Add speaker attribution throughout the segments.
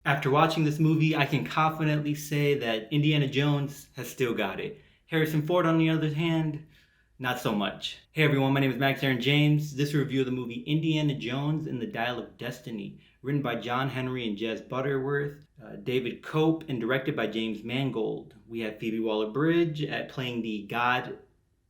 Speaker 1: After watching this movie, I can confidently say that Indiana Jones has still got it. Harrison Ford, on the other hand, not so much. Hey everyone, my name is Max Aaron James. This review of the movie Indiana Jones and the Dial of Destiny, written by John Henry and Jez Butterworth, David Koepp, and directed by James Mangold. We have Phoebe Waller-Bridge at playing the god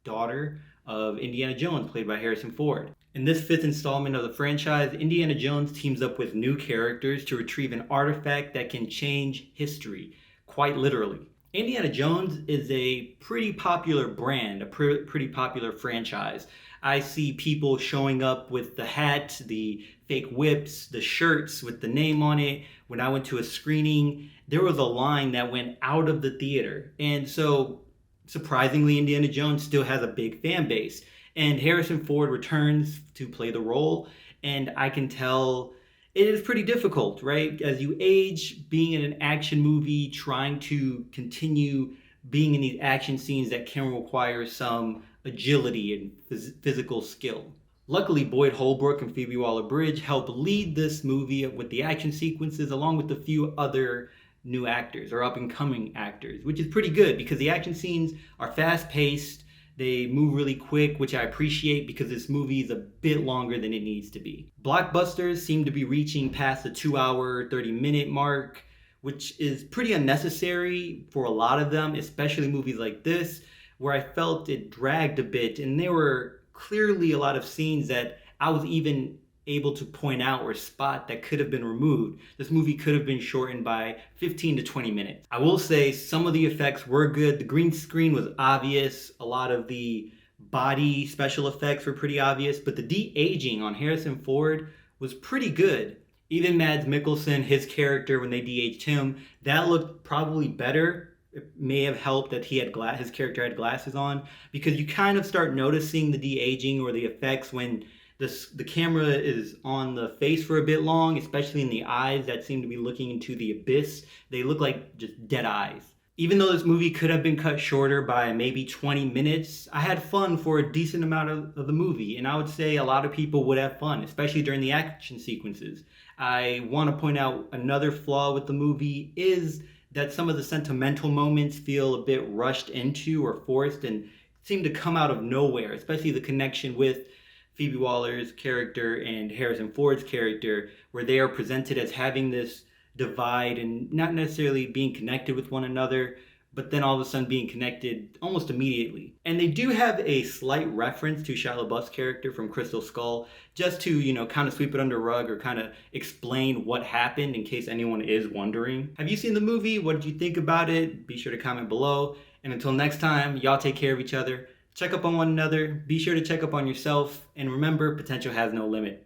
Speaker 1: daughter of Indiana Jones, played by Harrison Ford. In this fifth installment of the franchise, Indiana Jones teams up with new characters to retrieve an artifact that can change history, quite literally. Indiana Jones is a pretty popular brand, a pretty popular franchise. I see people showing up with the hat, the fake whips, the shirts with the name on it. When I went to a screening, there was a line that went out of the theater. And so, surprisingly, Indiana Jones still has a big fan base. And Harrison Ford returns to play the role, and I can tell it is pretty difficult, right? As you age, being in an action movie, trying to continue being in these action scenes that can require some agility and physical skill. Luckily, Boyd Holbrook and Phoebe Waller-Bridge help lead this movie with the action sequences, along with a few other new actors or up-and-coming actors, which is pretty good because the action scenes are fast-paced. They move really quick, which I appreciate because this movie is a bit longer than it needs to be. Blockbusters seem to be reaching past the 2 hour, 30-minute mark, which is pretty unnecessary for a lot of them, especially movies like this, where I felt it dragged a bit. And there were clearly a lot of scenes that I was even able to point out or spot that could have been removed. This movie could have been shortened by 15 to 20 minutes. I will say some of the effects were good. The green screen was obvious. A lot of the body special effects were pretty obvious, but the de-aging on Harrison Ford was pretty good. Even Mads Mikkelsen, his character, when they de-aged him, that looked probably better. It may have helped that his character had glasses on, because you kind of start noticing the de-aging or the effects when the camera is on the face for a bit long, especially in the eyes that seem to be looking into the abyss. They look like just dead eyes. Even though this movie could have been cut shorter by maybe 20 minutes, I had fun for a decent amount of the movie, and I would say a lot of people would have fun, especially during the action sequences. I want to point out another flaw with the movie is that some of the sentimental moments feel a bit rushed into or forced and seem to come out of nowhere, especially the connection with Phoebe Waller's character and Harrison Ford's character, where they are presented as having this divide and not necessarily being connected with one another, but then all of a sudden being connected almost immediately. And they do have a slight reference to Shia LaBeouf's character from Crystal Skull, just to, kind of sweep it under the rug or kind of explain what happened in case anyone is wondering. Have you seen the movie? What did you think about it? Be sure to comment below. And until next time, y'all take care of each other. Check up on one another, be sure to check up on yourself, and remember, potential has no limit.